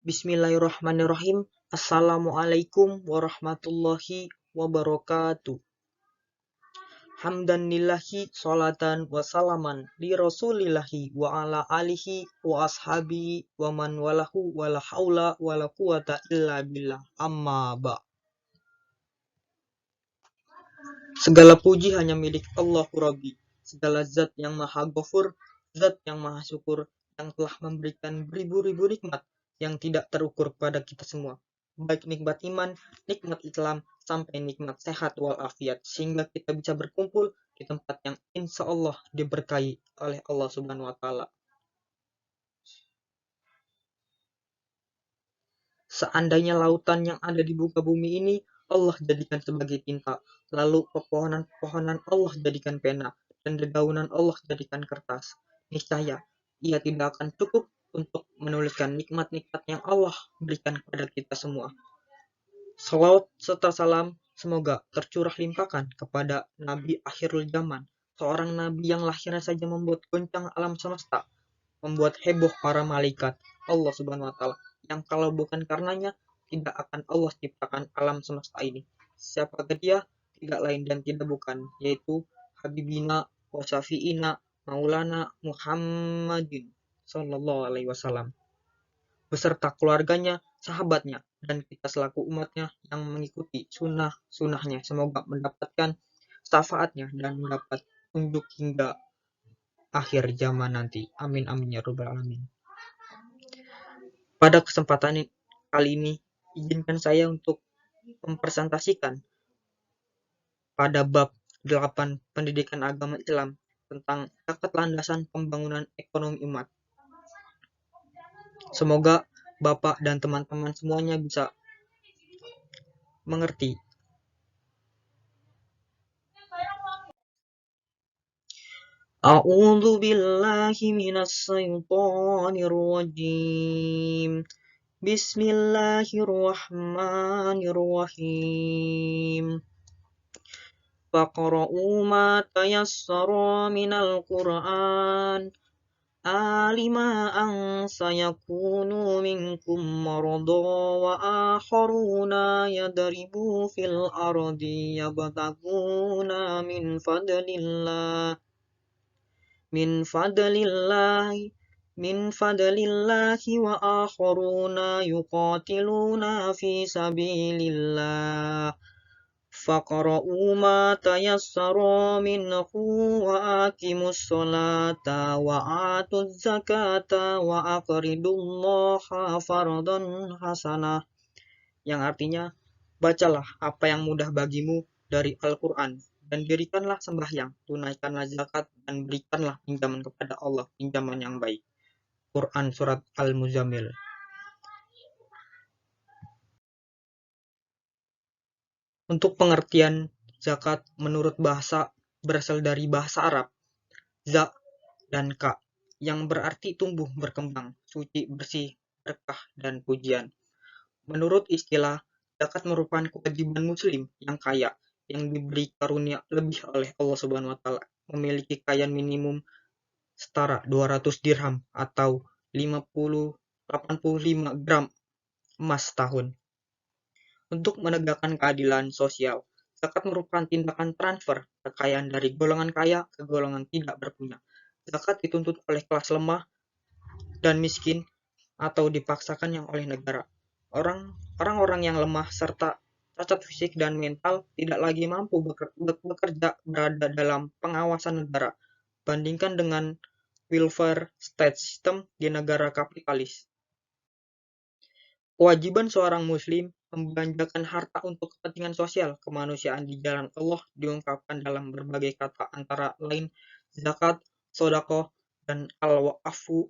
Bismillahirrahmanirrahim. Assalamualaikum warahmatullahi wabarakatuh. Hamdan lillahi sholatan wa salaman li rasulillahi wa ala alihi wa ashabihi wa man walahu wa la haula wa la quwata illa billah amma ba. Segala puji hanya milik Allahu Rabbi. Segala zat yang maha ghafur, zat yang maha syukur, yang telah memberikan beribu-ribu nikmat yang tidak terukur kepada kita semua. Baik nikmat iman, nikmat Islam, sampai nikmat sehat walafiat. Sehingga kita bisa berkumpul di tempat yang insya Allah diberkahi oleh Allah Subhanahu wa Ta'ala. Seandainya lautan yang ada di muka bumi ini Allah jadikan sebagai tinta, lalu pepohonan-pepohonan Allah jadikan pena, dan dedaunan Allah jadikan kertas, niscaya ia tidak akan cukup untuk menuliskan nikmat-nikmat yang Allah berikan kepada kita semua. Salawat serta salam semoga tercurah limpahkan kepada Nabi akhirul zaman, seorang nabi yang lahirnya saja membuat goncang alam semesta, membuat heboh para malaikat Allah Subhanahu wa Ta'ala, yang kalau bukan karenanya tidak akan Allah ciptakan alam semesta ini. Siapakah dia? Tidak lain dan tidak bukan, yaitu Habibina wa Syafi'ina Maulana Muhammadin Sallallahu Alaihi Wasallam, beserta keluarganya, sahabatnya, dan kita selaku umatnya yang mengikuti sunnahnya. Semoga mendapatkan syafaatnya dan mendapat tunjuk hingga akhir zaman nanti. Amin amin ya rabbal alamin. Pada kesempatan kali ini, izinkan saya untuk mempresentasikan pada bab 8 pendidikan agama Islam tentang zakat landasan pembangunan ekonomi umat. Semoga Bapak dan teman-teman semuanya bisa mengerti. A'udzu billahi minas syaitonir rajim. Bismillahirrahmanirrahim. Faqra'u ma tayassara minal Qur'an. Alima an sayakunu minkum marada wa akharuna yadribu fil ardi yabtaguna min fadlillahi wa akharuna yuqatiluna fi sabilillah. Faqra'u ma tayassara minhu wa aqimus sholata wa atuz zakata wa aqridullaha fardan hasanah, yang artinya bacalah apa yang mudah bagimu dari Al-Quran dan dirikanlah sembahyang, tunaikanlah zakat dan berikanlah pinjaman kepada Allah, pinjaman yang baik. Quran Surat Al-Muzammil. Untuk pengertian zakat menurut bahasa berasal dari bahasa Arab, za dan ka, yang berarti tumbuh, berkembang, suci, bersih, berkah, dan pujian. Menurut istilah, zakat merupakan kewajiban muslim yang kaya, yang diberi karunia lebih oleh Allah Subhanahu wa Ta'ala, memiliki kekayaan minimum setara 200 dirham atau 85 gram emas tahun. Untuk menegakkan keadilan sosial, zakat merupakan tindakan transfer kekayaan dari golongan kaya ke golongan tidak berpunya. Zakat dituntut oleh kelas lemah dan miskin atau dipaksakan oleh negara. Orang-orang yang lemah serta cacat fisik dan mental tidak lagi mampu bekerja, berada dalam pengawasan negara. Bandingkan dengan welfare state system di negara kapitalis. Kewajiban seorang muslim membelanjakan harta untuk kepentingan sosial kemanusiaan di jalan Allah diungkapkan dalam berbagai kata, antara lain zakat, sedekah, dan al-waqfu.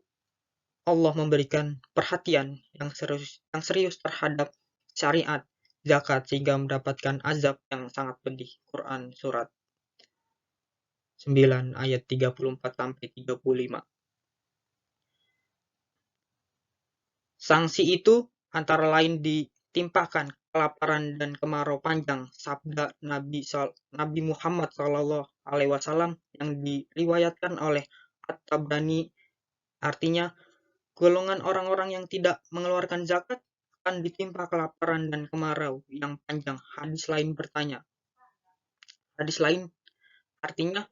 Allah memberikan perhatian yang serius terhadap syariat zakat sehingga mendapatkan azab yang sangat pedih. Quran Surat 9 ayat 34-35. Sanksi itu antara lain ditimpakan kelaparan dan kemarau panjang, sabda Nabi Muhammad SAW yang diriwayatkan oleh At-Tabrani, artinya Golongan orang-orang yang tidak mengeluarkan zakat akan ditimpa kelaparan dan kemarau yang panjang. Hadis lain artinya,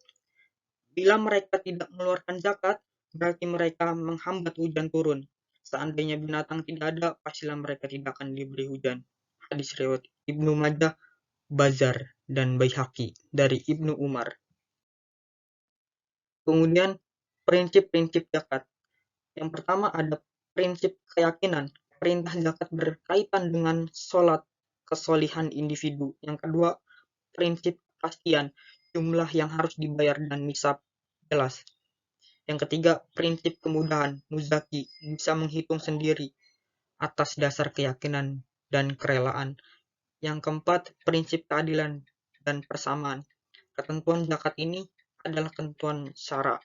bila mereka tidak mengeluarkan zakat, berarti mereka menghambat hujan turun. Seandainya binatang tidak ada, pastilah mereka tidak akan diberi hujan. Hadis riwayat Ibnu Majah, Bazar, dan Baihaqi dari Ibnu Umar. Kemudian prinsip-prinsip zakat. Yang pertama ada prinsip keyakinan. Perintah zakat berkaitan dengan sholat kesolihan individu. Yang kedua, prinsip kepastian. Jumlah yang harus dibayar dan nisab jelas. Yang ketiga, prinsip kemudahan. Muzaki bisa menghitung sendiri atas dasar keyakinan dan kerelaan. Yang keempat, prinsip keadilan dan persamaan. Ketentuan zakat ini adalah ketentuan syara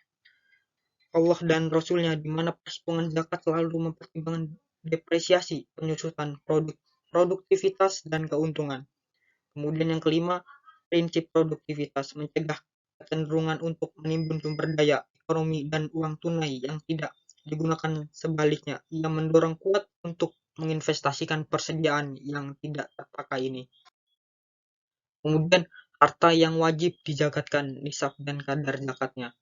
Allah dan Rasulnya, di mana perhitungan zakat selalu mempertimbangkan depresiasi, penyusutan produktivitas, dan keuntungan. Kemudian yang kelima, prinsip produktivitas mencegah kecenderungan untuk menimbun sumber daya ekonomi dan uang tunai yang tidak digunakan. Sebaliknya, ia mendorong kuat untuk menginvestasikan persediaan yang tidak terpakai ini. Kemudian, harta yang wajib dizakatkan, nisab dan kadar zakatnya.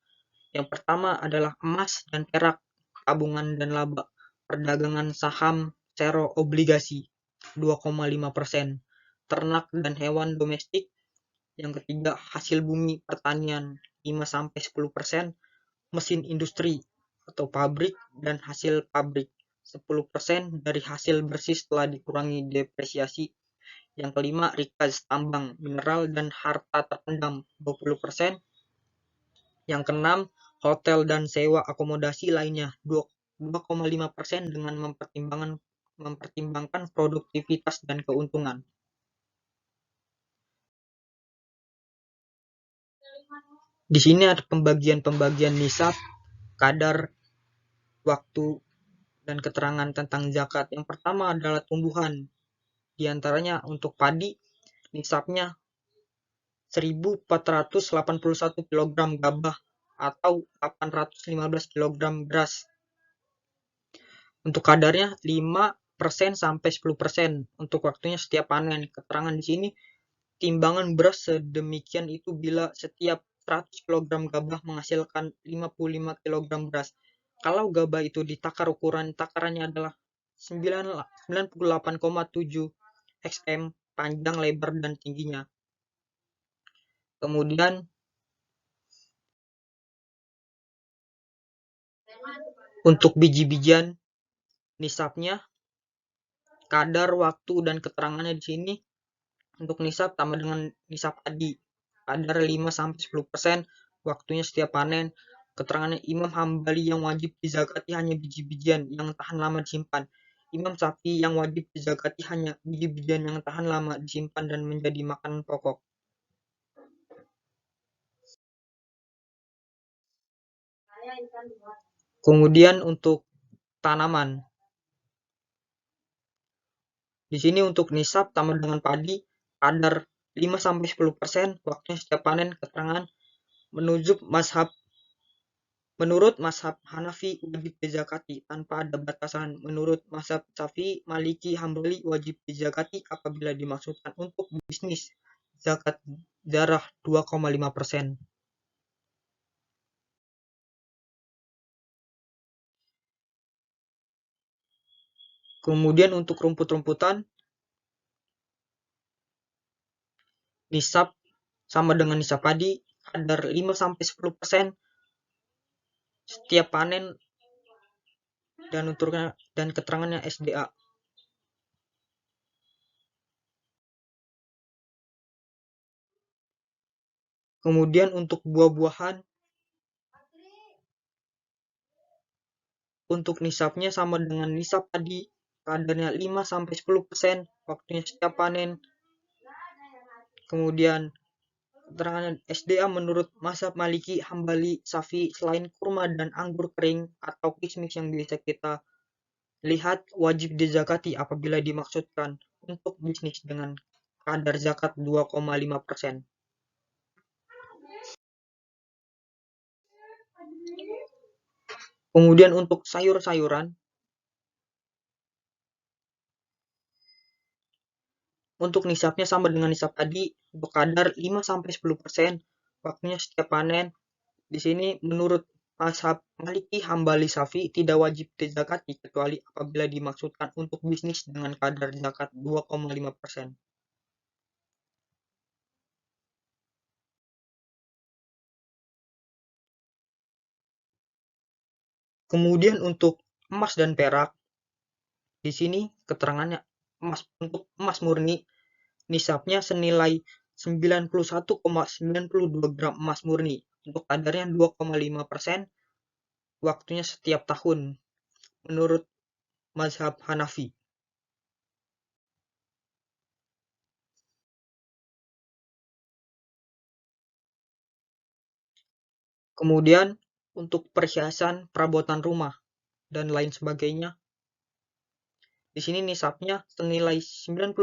Yang pertama adalah emas dan perak, tabungan dan laba, perdagangan saham, sero, obligasi 2,5%, ternak dan hewan domestik. Yang ketiga, hasil bumi pertanian 5-10%, mesin industri atau pabrik dan hasil pabrik 10% dari hasil bersih setelah dikurangi depresiasi. Yang kelima, rikaz, tambang, mineral dan harta terpendam 20%. Yang keenam, hotel dan sewa akomodasi lainnya 2,5% dengan mempertimbangkan produktivitas dan keuntungan. Di sini ada pembagian nisab, kadar, waktu, dan keterangan tentang zakat. Yang pertama adalah tumbuhan. Di antaranya untuk padi, nisabnya 1.481 kg gabah atau 815 kg beras. Untuk kadarnya 5% sampai 10%. Untuk waktunya setiap panen. Keterangan di sini, timbangan beras sedemikian itu bila setiap 100 kg gabah menghasilkan 55 kg beras. Kalau gabah itu ditakar, ukuran takarannya adalah 98,7 cm panjang, lebar, dan tingginya. Kemudian untuk biji-bijian, nisabnya, kadar, waktu, dan keterangannya di sini. Untuk nisab sama dengan nisab padi, kadar 5-10%, waktunya setiap panen. Keterangannya, Imam Hambali yang wajib dizakati hanya biji-bijian yang tahan lama disimpan. Imam Syafi'i yang wajib dizakati hanya biji-bijian yang tahan lama disimpan dan menjadi makanan pokok. Kemudian untuk tanaman. Di sini untuk nisab sama dengan padi, kadar 5-10%, waktunya setiap panen. Keterangan, menurut mazhab Hanafi wajib dizakati tanpa ada batasan. Menurut mazhab Syafi'i, Maliki, Hambali wajib dizakati apabila dimaksudkan untuk bisnis. Zakat zarah 2,5%. Kemudian untuk rumput-rumputan, nisab sama dengan nisab padi, kadar 5-10% setiap panen, dan keterangannya SDA. Kemudian untuk buah-buahan, untuk nisabnya sama dengan nisab padi, kadarnya 5-10%, waktunya setiap panen. Kemudian keterangan SDA menurut mazhab Maliki, Hambali, Syafi'i, selain kurma dan anggur kering atau kismis yang bisa kita lihat, wajib dizakati apabila dimaksudkan untuk bisnis dengan kadar zakat 2,5%. Kemudian untuk sayur-sayuran, Untuk nisabnya sama dengan nisab tadi, untuk kadar 5-10%, waktunya setiap panen. Di sini menurut mazhab Maliki Hambali Syafi'i tidak wajib dizakati kecuali apabila dimaksudkan untuk bisnis dengan kadar zakat 2,5%. Kemudian untuk emas dan perak, di sini keterangannya untuk emas murni nisabnya senilai 91,92 gram emas murni untuk kadarnya 2,5%, waktunya setiap tahun menurut mazhab Hanafi. Kemudian untuk perhiasan perabotan rumah dan lain sebagainya, di sini nisabnya senilai 91,90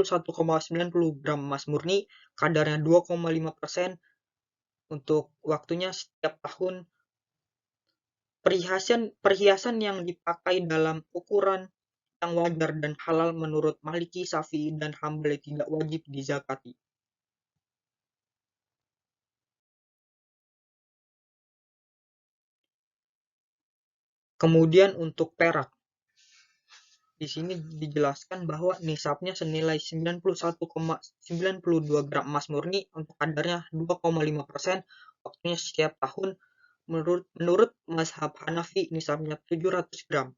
gram emas murni, kadarnya 2,5%, untuk waktunya setiap tahun. Perhiasan yang dipakai dalam ukuran yang wajar dan halal menurut Maliki, Syafi'i, dan Hambali tidak wajib dizakati. Kemudian untuk perak, di sini dijelaskan bahwa nisabnya senilai 91,92 gram emas murni untuk kadarnya 2,5%, waktunya setiap tahun. Menurut mazhab Hanafi nisabnya 700 gram.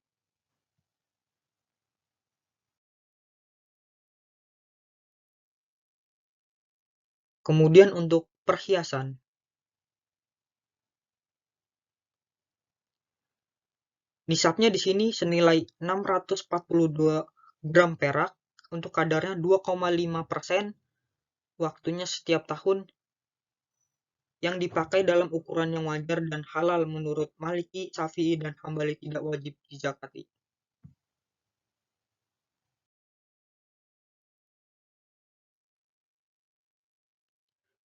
Kemudian untuk perhiasan, nisabnya di sini senilai 642 gram perak untuk kadarnya 2,5%, waktunya setiap tahun, yang dipakai dalam ukuran yang wajar dan halal menurut Maliki, Syafi'i, dan Hambali tidak wajib dizakati.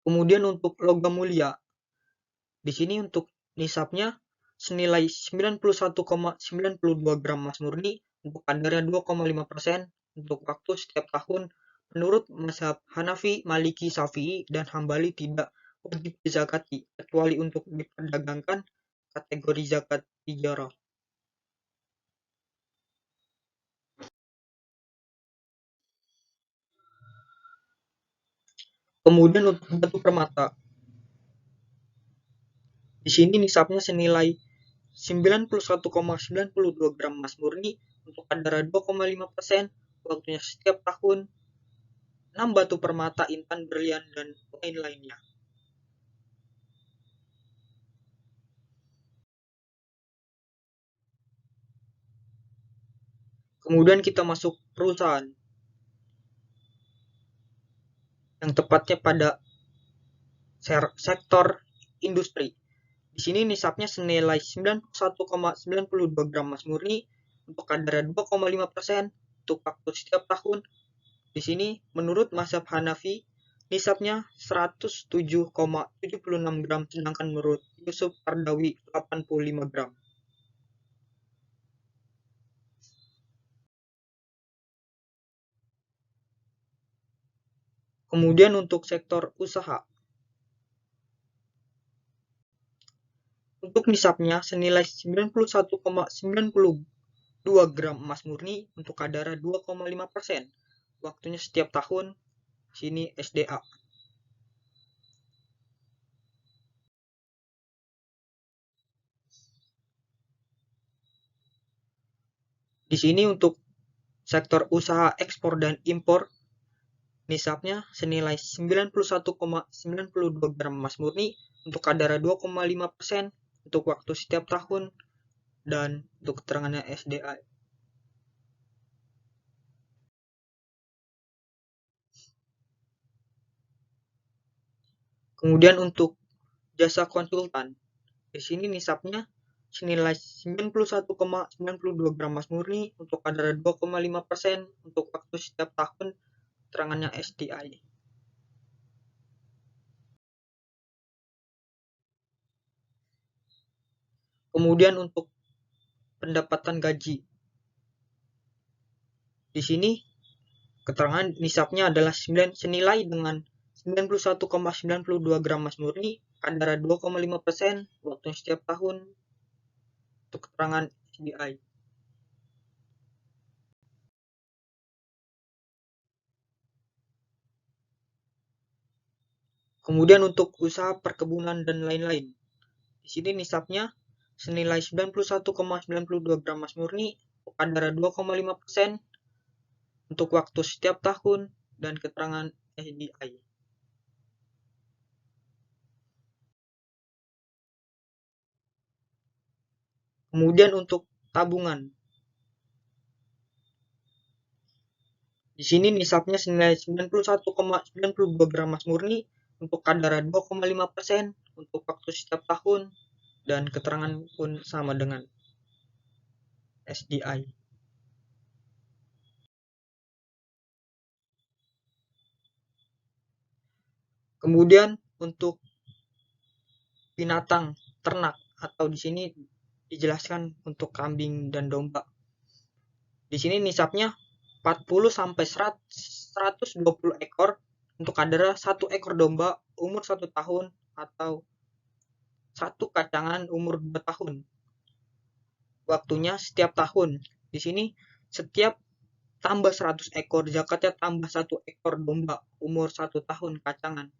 Kemudian untuk logam mulia, di sini untuk nisabnya senilai 91,92 gram emas murni untuk kadarnya 2,5% untuk waktu setiap tahun. Menurut mazhab Hanafi, Maliki, Syafi'i, dan Hambali tidak wajib dizakati kecuali untuk diperdagangkan kategori zakat tijarah. Kemudian untuk batu permata, di sini nisabnya senilai 91,92 gram emas murni untuk kadar 2,5%, waktunya setiap tahun. 6 batu permata, intan, berlian, dan lain-lainnya. Kemudian kita masuk perusahaan, yang tepatnya pada sektor industri. Di sini nisabnya senilai 91,92 gram emas murni untuk kadar 2,5% untuk waktu setiap tahun. Di sini menurut mazhab Hanafi nisabnya 107,76 gram, sedangkan menurut Yusuf Qardawi 85 gram. Kemudian untuk sektor usaha, untuk nisabnya senilai 91,92 gram emas murni untuk kadar 2,5%, waktunya setiap tahun. Sini SDA. Di sini untuk sektor usaha ekspor dan impor, nisabnya senilai 91,92 gram emas murni untuk kadar 2,5% untuk waktu setiap tahun, dan untuk keterangannya SDA. Kemudian untuk jasa konsultan, di sini nisabnya senilai 91,92 gram emas murni untuk kadar 2,5% untuk waktu setiap tahun, keterangannya SDI. Kemudian untuk pendapatan gaji, di sini Keterangan nisabnya adalah senilai dengan 91,92 gram emas murni, kadar 2,5%, waktu setiap tahun. Untuk keterangan SDI. Kemudian untuk usaha perkebunan dan lain-lain. Di sini nisabnya senilai 91,92 gram emas murni, kadar 2,5% untuk waktu setiap tahun, dan keterangan SDI. Kemudian untuk tabungan. Di sini nisabnya senilai 91,92 gram emas murni untuk kadar 2,5% untuk waktu setiap tahun, dan keterangan pun sama dengan SDI. Kemudian untuk binatang ternak, atau di sini dijelaskan untuk kambing dan domba. Di sini nisabnya 40 sampai 120 ekor untuk kadar 1 ekor domba umur 1 tahun atau 1 kacangan umur 2 tahun. Waktunya setiap tahun. Di sini setiap tambah 100 ekor zakatnya tambah 1 ekor domba umur 1 tahun kacangan.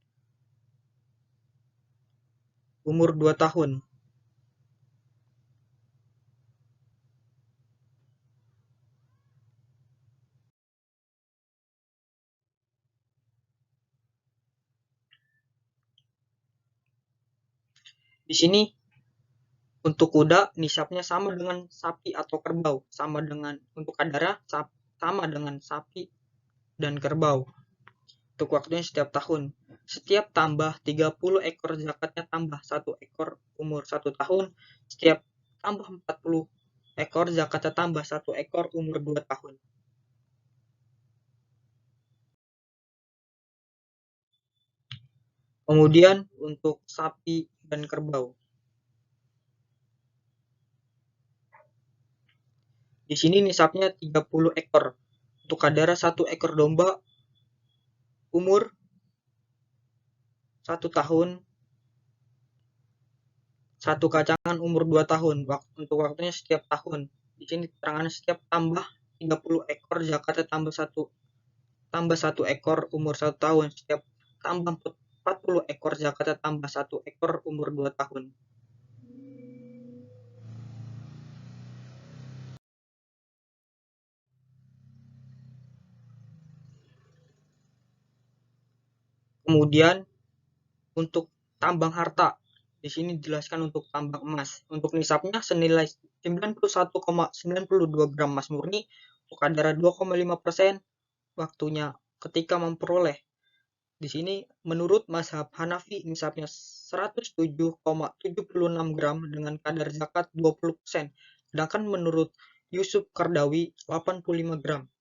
Umur 2 tahun. Di sini untuk kuda nisabnya sama dengan sapi atau kerbau, sama dengan untuk kadara sama dengan sapi dan kerbau. Untuk waktunya setiap tahun. Setiap tambah 30 ekor zakatnya tambah 1 ekor umur 1 tahun. Setiap tambah 40 ekor zakatnya tambah 1 ekor umur 2 tahun. Kemudian untuk sapi dan kerbau. Di sini nisabnya 30 ekor. Untuk kadara 1 ekor domba umur 1 tahun, 1 kacangan umur 2 tahun. Untuk waktunya setiap tahun. Di sini keterangannya setiap tambah 30 ekor zakatnya tambah 1 ekor umur 1 tahun. Setiap tambah 40 ekor zakatnya tambah 1 ekor umur 2 tahun. Kemudian untuk tambang harta. Di sini dijelaskan untuk tambang emas. Untuk nisabnya senilai 91,92 gram emas murni, kadar 2,5%, waktunya ketika memperoleh. Di sini menurut mazhab Hanafi nisabnya 107,76 gram dengan kadar zakat 20%. Sedangkan menurut Yusuf Kardawi 85 gram.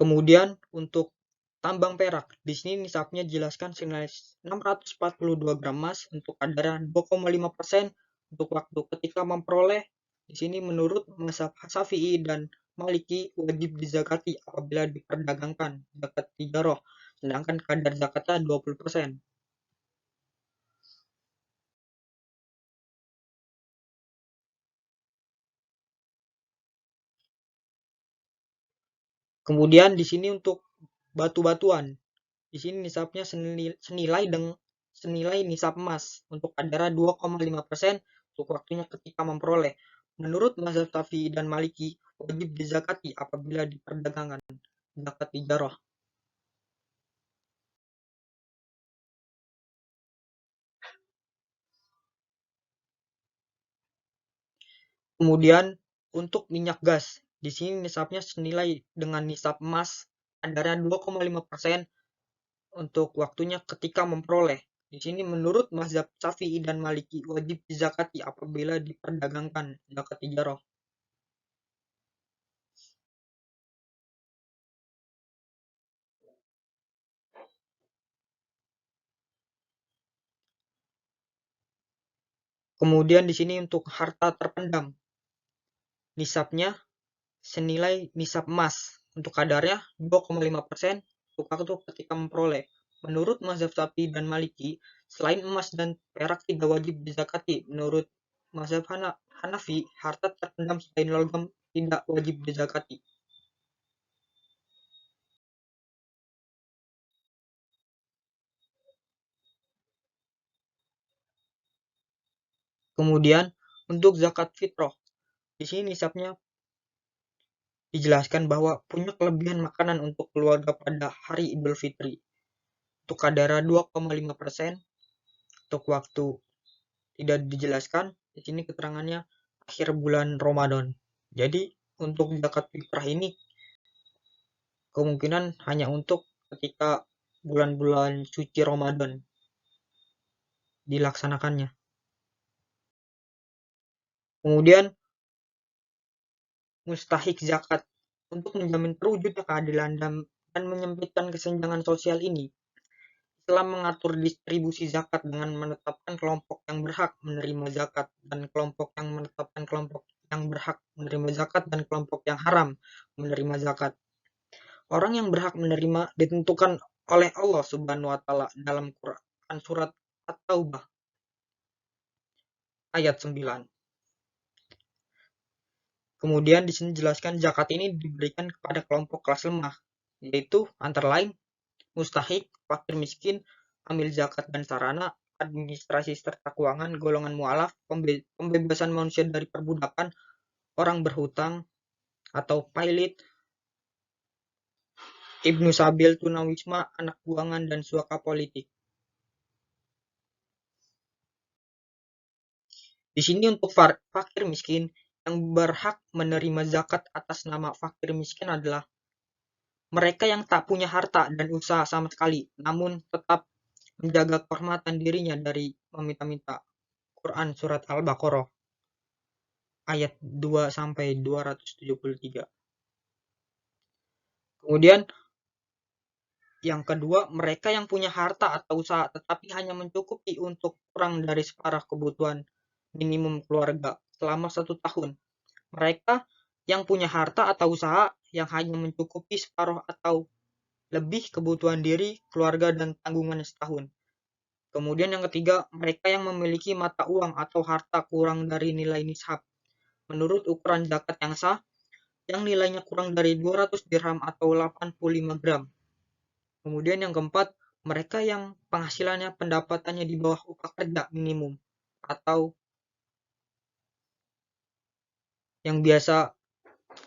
Kemudian untuk tambang perak, di sini nisabnya dijelaskan senilai 642 gram emas untuk kadar 2,5% untuk waktu ketika memperoleh. Di sini menurut mazhab Syafi'i dan Maliki wajib dizakati apabila diperdagangkan zakat tijaroh, sedangkan kadar zakatnya 20%. Kemudian di sini untuk batu-batuan, di sini nisabnya senilai nisab emas untuk kadar 2,5% untuk waktunya ketika memperoleh. Menurut mazhab Syafi'i dan Maliki wajib dizakati apabila diperdagangkan zakat tijarah. Kemudian untuk minyak gas, di sini nisabnya senilai dengan nisab emas kadar 2,5% untuk waktunya ketika memperoleh. Di sini menurut mazhab Syafi'i dan Maliki wajib dizakati apabila diperdagangkan zakat tijarah. Kemudian di sini untuk harta terpendam, nisabnya senilai nisab emas. Untuk kadarnya 2,5% untuk waktu ketika memperoleh. Menurut mazhab Syafi'i dan Maliki, selain emas dan perak tidak wajib dizakati. Menurut mazhab Hanafi, harta terpendam selain logam tidak wajib dizakati. Kemudian untuk zakat fitrah, di sini nisabnya dijelaskan bahwa punya kelebihan makanan untuk keluarga pada hari Idul Fitri. Untuk kadar 2,5%, untuk waktu tidak dijelaskan. Di sini keterangannya akhir bulan Ramadan. Jadi untuk zakat fitrah ini kemungkinan hanya untuk ketika bulan-bulan suci Ramadan dilaksanakannya. Kemudian mustahik zakat, untuk menjamin terwujudnya keadilan dan menyempitkan kesenjangan sosial ini, telah mengatur distribusi zakat dengan menetapkan kelompok yang berhak menerima zakat dan kelompok yang menetapkan kelompok yang berhak menerima zakat dan kelompok yang haram menerima zakat. Orang yang berhak menerima ditentukan oleh Allah Subhanahu wa taala dalam Quran surat At-Taubah ayat 9. Kemudian di sini dijelaskan zakat ini diberikan kepada kelompok kelas lemah, yaitu antara lain mustahik, fakir miskin, amil zakat dan sarana, administrasi serta keuangan, golongan mualaf, pembebasan manusia dari perbudakan, orang berhutang atau pailit, ibnu sabil, tunawisma, anak buangan, dan suaka politik. Di sini untuk fakir miskin, yang berhak menerima zakat atas nama fakir miskin adalah mereka yang tak punya harta dan usaha sama sekali, namun tetap menjaga kehormatan dirinya dari meminta-minta. Quran surat Al-Baqarah ayat 2 sampai 273. Kemudian yang kedua, mereka yang punya harta atau usaha tetapi hanya mencukupi untuk kurang dari separuh kebutuhan minimum keluarga selama 1 tahun. Mereka yang punya harta atau usaha yang hanya mencukupi separuh atau lebih kebutuhan diri, keluarga, dan tanggungan setahun. Kemudian yang ketiga, mereka yang memiliki mata uang atau harta kurang dari nilai nishab menurut ukuran zakat yang sah, yang nilainya kurang dari 200 dirham atau 85 gram. Kemudian yang keempat, mereka yang penghasilannya pendapatannya di bawah upah kerja minimum atau yang biasa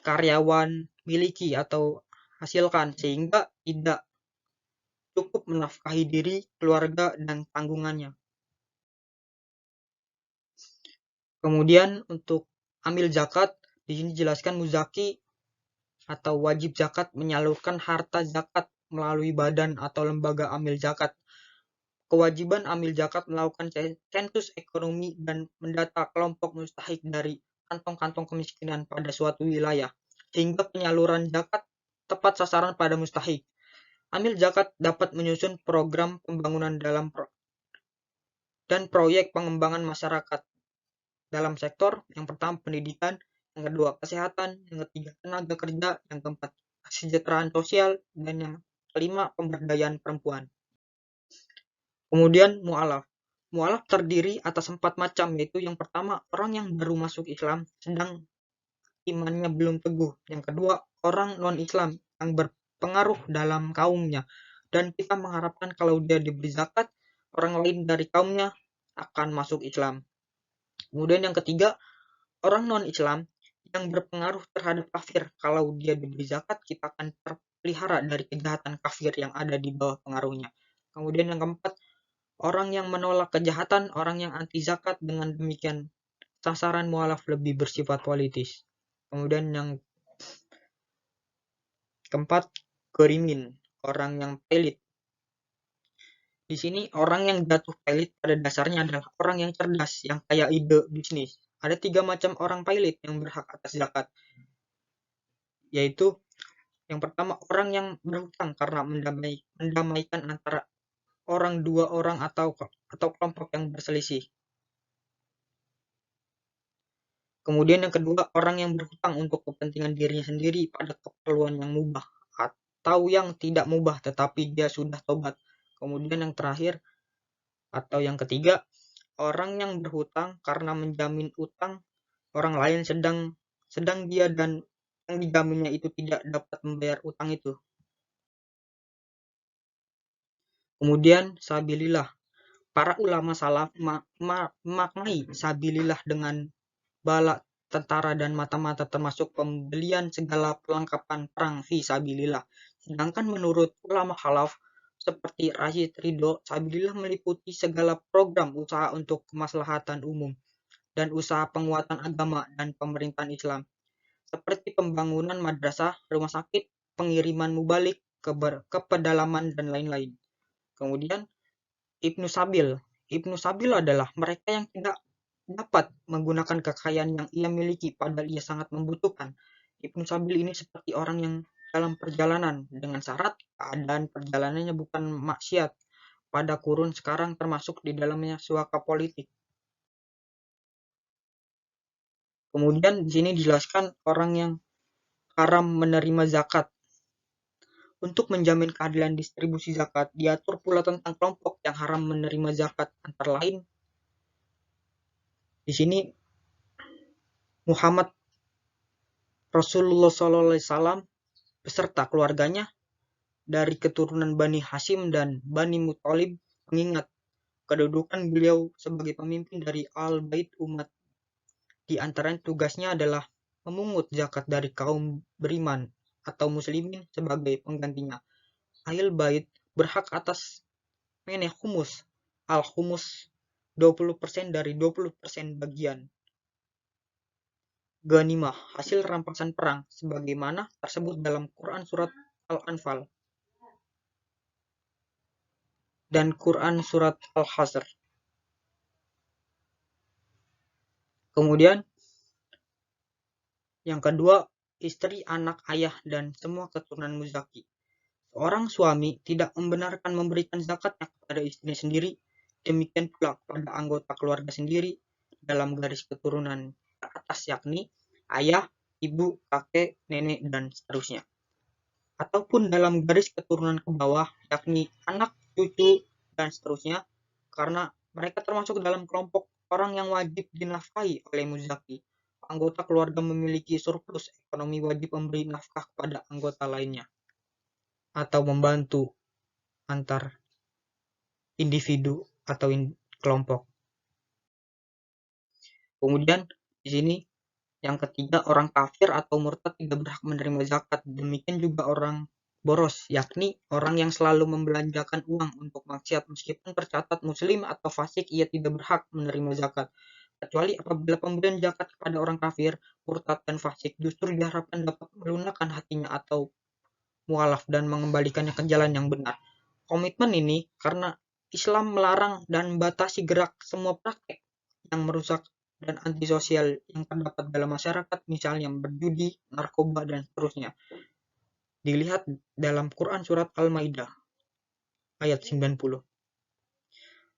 karyawan miliki atau hasilkan sehingga tidak cukup menafkahi diri, keluarga, dan tanggungannya. Kemudian untuk amil zakat, di sini dijelaskan muzaki atau wajib zakat menyalurkan harta zakat melalui badan atau lembaga amil zakat. Kewajiban amil zakat melakukan sensus ekonomi dan mendata kelompok mustahik dari kantong-kantong kemiskinan pada suatu wilayah, sehingga penyaluran zakat tepat sasaran pada mustahik. Amil zakat dapat menyusun program pembangunan dan proyek pengembangan masyarakat dalam sektor yang pertama pendidikan, yang kedua kesehatan, yang ketiga tenaga kerja, yang keempat kesejahteraan sosial, dan yang kelima pemberdayaan perempuan. Kemudian mu'alaf. Mu'alaf terdiri atas 4 macam, yaitu yang pertama orang yang baru masuk Islam sedang imannya belum teguh. Yang kedua orang non-Islam yang berpengaruh dalam kaumnya dan kita mengharapkan kalau dia diberi zakat orang lain dari kaumnya akan masuk Islam. Kemudian yang ketiga orang non-Islam yang berpengaruh terhadap kafir. Kalau dia diberi zakat kita akan terpelihara dari kejahatan kafir yang ada di bawah pengaruhnya. Kemudian yang keempat orang yang menolak kejahatan, orang yang anti zakat, dengan demikian sasaran mualaf lebih bersifat politis. Kemudian yang keempat, kerimin, orang yang pelit. Di sini orang yang jatuh pelit pada dasarnya adalah orang yang cerdas, yang kaya ide bisnis. Ada 3 macam orang pelit yang berhak atas zakat, yaitu yang pertama orang yang berhutang karena mendamaikan antara dua orang atau kelompok yang berselisih. Kemudian yang kedua, orang yang berhutang untuk kepentingan dirinya sendiri pada keperluan yang mubah atau yang tidak mubah tetapi dia sudah tobat. Kemudian yang terakhir atau yang ketiga, orang yang berhutang karena menjamin utang orang lain sedang dia dan yang dijaminnya itu tidak dapat membayar utang itu. Kemudian sabilillah. Para ulama salaf memaknai sabilillah dengan bala tentara dan mata-mata termasuk pembelian segala perlengkapan perang fi sabilillah. Sedangkan menurut ulama khalaf seperti Rashid Ridho, sabilillah meliputi segala program usaha untuk kemaslahatan umum dan usaha penguatan agama dan pemerintahan Islam, seperti pembangunan madrasah, rumah sakit, pengiriman mubalik ke pedalaman dan lain-lain. Kemudian Ibnu Sabil. Ibnu Sabil adalah mereka yang tidak dapat menggunakan kekayaan yang ia miliki padahal ia sangat membutuhkan. Ibnu Sabil ini seperti orang yang dalam perjalanan dengan syarat keadaan perjalanannya bukan maksiat pada kurun sekarang termasuk di dalamnya suaka politik. Kemudian di sini dijelaskan orang yang haram menerima zakat. Untuk menjamin keadilan distribusi zakat, diatur pula tentang kelompok yang haram menerima zakat, antara lain di sini Muhammad Rasulullah SAW beserta keluarganya dari keturunan Bani Hashim dan Bani Muthalib, mengingat kedudukan beliau sebagai pemimpin dari Al-Bait umat. Di antara tugasnya adalah memungut zakat dari kaum beriman atau muslimin sebagai penggantinya. Ahlul Bait berhak atas meneh humus. Al-humus 20% dari 20% bagian ghanimah hasil rampasan perang sebagaimana tersebut dalam Quran surat Al-Anfal dan Quran surat Al-Hasr. Kemudian yang kedua, istri, anak, ayah, dan semua keturunan muzaki. Seorang suami tidak membenarkan memberikan zakatnya kepada istrinya sendiri, demikian pula kepada anggota keluarga sendiri dalam garis keturunan ke atas, yakni ayah, ibu, kakek, nenek, dan seterusnya. Ataupun dalam garis keturunan ke bawah, yakni anak, cucu, dan seterusnya, karena mereka termasuk dalam kelompok orang yang wajib dinafkahi oleh muzaki. Anggota keluarga memiliki surplus ekonomi wajib memberi nafkah kepada anggota lainnya atau membantu antar individu atau kelompok. Kemudian di sini yang ketiga, orang kafir atau murtad tidak berhak menerima zakat. Demikian juga orang boros, yakni orang yang selalu membelanjakan uang untuk maksiat meskipun tercatat muslim atau fasik, ia tidak berhak menerima zakat. Kecuali apabila pemberian zakat kepada orang kafir, murtad dan fasik justru diharapkan dapat melunakkan hatinya atau mualaf dan mengembalikannya ke jalan yang benar. Komitmen ini karena Islam melarang dan membatasi gerak semua praktek yang merusak dan antisosial yang terdapat dalam masyarakat, misalnya berjudi, narkoba, dan seterusnya. Dilihat dalam Quran surat Al-Maidah ayat 90.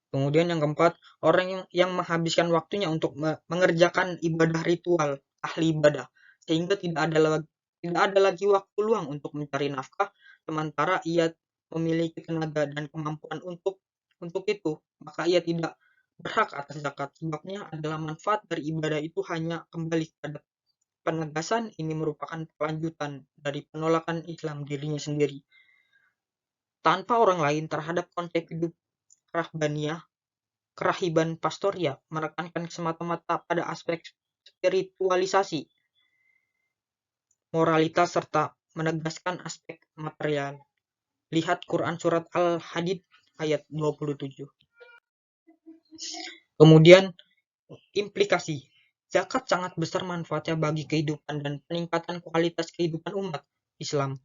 Kemudian yang keempat, orang yang menghabiskan waktunya untuk mengerjakan ibadah ritual, ahli ibadah, sehingga tidak ada lagi waktu luang untuk mencari nafkah, sementara ia memiliki tenaga dan kemampuan untuk itu, maka ia tidak berhak atas zakat. Sebabnya adalah manfaat dari ibadah itu hanya kembali pada penegasan ini merupakan kelanjutan dari penolakan Islam dirinya sendiri tanpa orang lain terhadap konsep hidup rahbaniyah, kerahiban pastoria, menekankan semata-mata pada aspek spiritualisasi, moralitas, serta menegaskan aspek material. Lihat Quran surat Al-Hadid ayat 27. Kemudian implikasi. Zakat sangat besar manfaatnya bagi kehidupan dan peningkatan kualitas kehidupan umat Islam.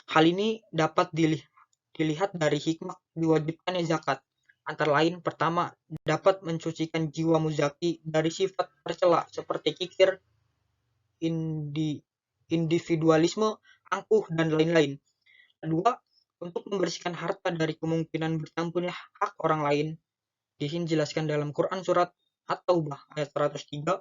Hal ini dapat dilihat dari hikmah diwajibkannya zakat. Antara lain, pertama, dapat mensucikan jiwa muzaki dari sifat tercela seperti kikir, individualisme, angkuh, dan lain-lain. Kedua, untuk membersihkan harta dari kemungkinan bercampurnya hak orang lain. Di sini dijelaskan dalam Quran surat At-Taubah ayat 103.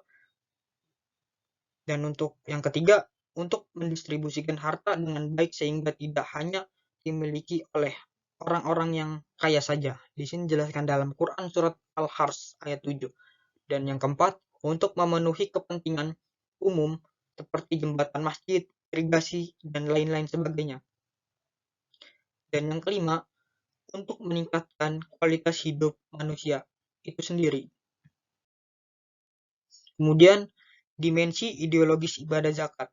Dan untuk yang ketiga, untuk mendistribusikan harta dengan baik sehingga tidak hanya dimiliki oleh orang-orang yang kaya saja. Di sini dijelaskan dalam Quran surat Al-Hars ayat 7. Dan yang keempat, untuk memenuhi kepentingan umum seperti jembatan masjid, irigasi, dan lain-lain sebagainya. Dan yang kelima, untuk meningkatkan kualitas hidup manusia itu sendiri. Kemudian, dimensi ideologis ibadah zakat.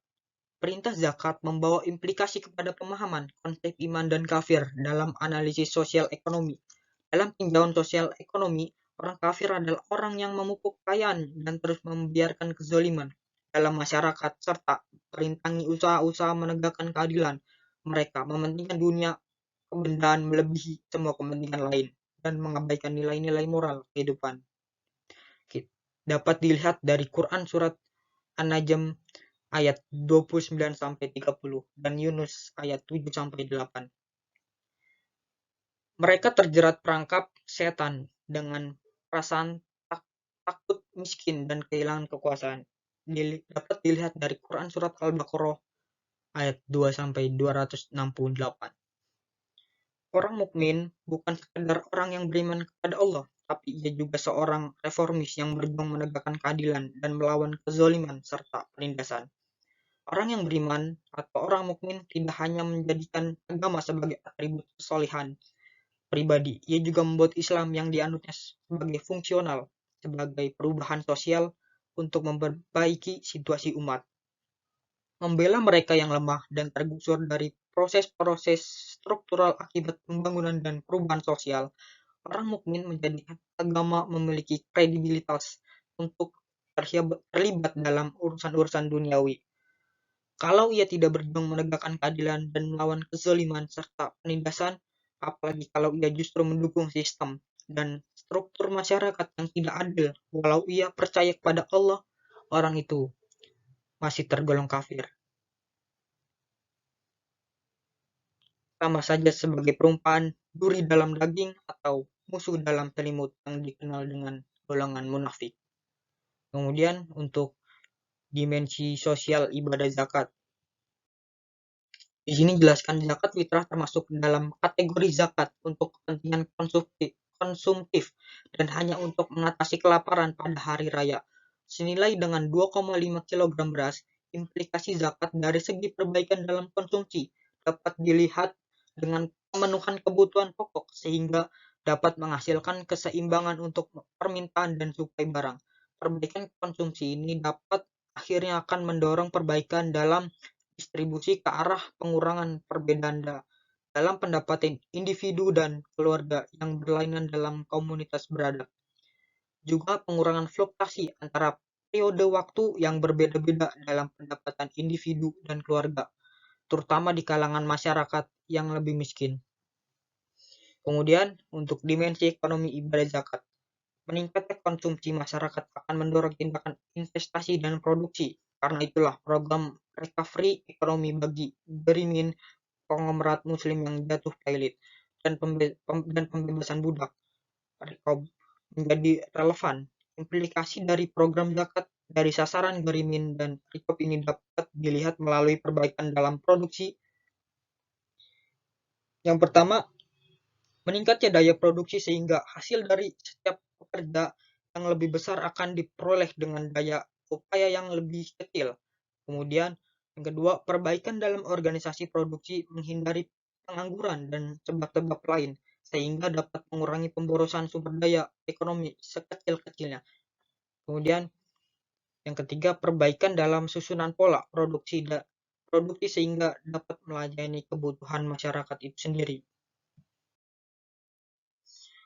Perintah zakat membawa implikasi kepada pemahaman konsep iman dan kafir dalam analisis sosial ekonomi. Dalam tinjauan sosial ekonomi, orang kafir adalah orang yang memupuk kekayaan dan terus membiarkan kezaliman dalam masyarakat serta merintangi usaha-usaha menegakkan keadilan. Mereka mementingkan dunia kebendaan melebihi semua kepentingan lain dan mengabaikan nilai-nilai moral kehidupan. Dapat dilihat dari Quran surat An-Najm ayat 29 sampai 30 dan Yunus ayat 7 sampai 8. Mereka terjerat perangkap setan dengan perasaan takut miskin dan kehilangan kekuasaan. Dapat dilihat dari Quran surat Al-Baqarah ayat 2 sampai 268. Orang mukmin bukan sekedar orang yang beriman kepada Allah, tapi ia juga seorang reformis yang berjuang menegakkan keadilan dan melawan kezaliman serta penindasan. Orang yang beriman atau orang mukmin tidak hanya menjadikan agama sebagai atribut kesalehan pribadi, ia juga membuat Islam yang dianutnya sebagai fungsional, sebagai perubahan sosial untuk memperbaiki situasi umat. Membela mereka yang lemah dan tergusur dari proses-proses struktural akibat pembangunan dan perubahan sosial, orang mukmin menjadikan agama memiliki kredibilitas untuk terlibat dalam urusan-urusan duniawi. Kalau ia tidak berjuang menegakkan keadilan dan melawan kezaliman serta penindasan, apalagi kalau ia justru mendukung sistem dan struktur masyarakat yang tidak adil, walau ia percaya kepada Allah, orang itu masih tergolong kafir. Sama saja sebagai perumpamaan duri dalam daging atau musuh dalam selimut yang dikenal dengan golongan munafik. Kemudian untuk dimensi sosial ibadah zakat. Di sini jelaskan zakat fitrah termasuk dalam kategori zakat untuk kepentingan konsumtif dan hanya untuk mengatasi kelaparan pada hari raya. Senilai dengan 2,5 kg beras, implikasi zakat dari segi perbaikan dalam konsumsi dapat dilihat dengan pemenuhan kebutuhan pokok sehingga dapat menghasilkan keseimbangan untuk permintaan dan suplai barang. Perbaikan konsumsi ini dapat akhirnya akan mendorong perbaikan dalam distribusi ke arah pengurangan perbedaan dalam pendapatan individu dan keluarga yang berlainan dalam komunitas beradab. Juga pengurangan fluktuasi antara periode waktu yang berbeda-beda dalam pendapatan individu dan keluarga, terutama di kalangan masyarakat yang lebih miskin. Kemudian, untuk dimensi ekonomi ibadah zakat, meningkatnya konsumsi masyarakat akan mendorong tindakan investasi dan produksi. Karena itulah program recovery ekonomi bagi Berimin konglomerat muslim yang jatuh pailit dan pembebasan budak menjadi relevan. Implikasi dari program zakat dari sasaran Gerimin dan Rikob ini dapat dilihat melalui perbaikan dalam produksi. Yang pertama, meningkatnya daya produksi sehingga hasil dari setiap pekerja yang lebih besar akan diperoleh dengan daya upaya yang lebih kecil. Kemudian yang kedua, perbaikan dalam organisasi produksi menghindari pengangguran dan sebab-sebab lain sehingga dapat mengurangi pemborosan sumber daya ekonomi sekecil-kecilnya. Kemudian yang ketiga, perbaikan dalam susunan pola produksi sehingga dapat melayani kebutuhan masyarakat itu sendiri.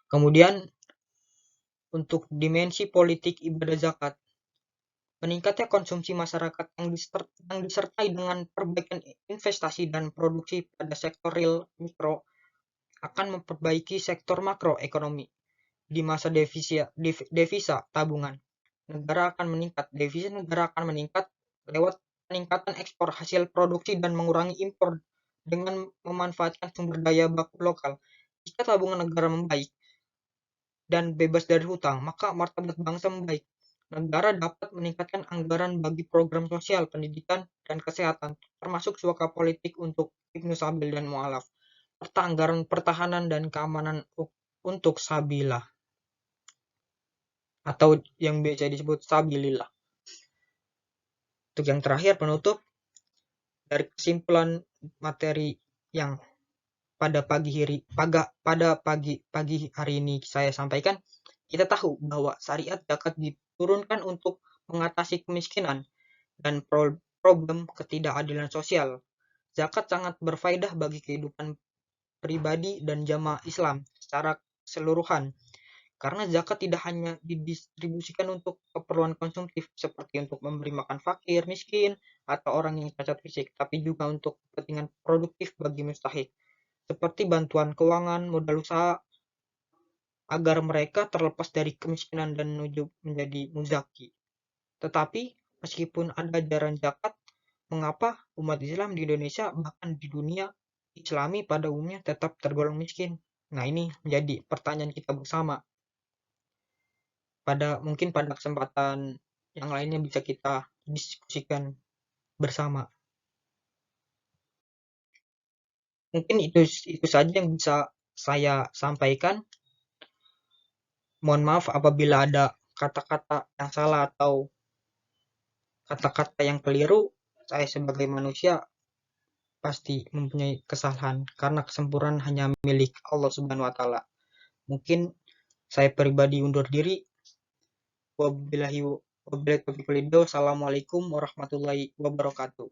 Kemudian untuk dimensi politik ibadah zakat, meningkatnya konsumsi masyarakat yang disertai dengan perbaikan investasi dan produksi pada sektor real mikro akan memperbaiki sektor makro ekonomi. Di masa devisa tabungan, devisa negara akan meningkat lewat peningkatan ekspor hasil produksi dan mengurangi impor dengan memanfaatkan sumber daya baku lokal. Jika tabungan negara membaik dan bebas dari hutang, maka martabat bangsa membaik. Negara dapat meningkatkan anggaran bagi program sosial, pendidikan, dan kesehatan, termasuk suaka politik untuk Ibnu Sabil dan mualaf, serta anggaran pertahanan dan keamanan untuk Sabilah, atau yang biasa disebut Sabilillah. Untuk yang terakhir, penutup, dari kesimpulan materi yang pada pagi hari ini saya sampaikan, kita tahu bahwa syariat zakat diturunkan untuk mengatasi kemiskinan dan problem ketidakadilan sosial. Zakat sangat berfaedah bagi kehidupan pribadi dan jamaah Islam secara keseluruhan, karena zakat tidak hanya didistribusikan untuk keperluan konsumtif seperti untuk memberi makan fakir, miskin, atau orang yang cacat fisik, tapi juga untuk kepentingan produktif bagi mustahik, seperti bantuan keuangan, modal usaha, agar mereka terlepas dari kemiskinan dan menuju menjadi muzaki. Tetapi, meskipun ada ajaran zakat, mengapa umat Islam di Indonesia, bahkan di dunia Islami pada umumnya, tetap tergolong miskin? Nah, ini menjadi pertanyaan kita bersama. Mungkin pada kesempatan yang lainnya bisa kita diskusikan bersama. Mungkin itu saja yang bisa saya sampaikan. Mohon maaf apabila ada kata-kata yang salah atau kata-kata yang keliru. Saya sebagai manusia pasti mempunyai kesalahan, karena kesempurnaan hanya milik Allah Subhanahu wa taala. Mungkin saya pribadi undur diri. Wabillahi taufiq wal hidayah. Assalamualaikum warahmatullahi wabarakatuh.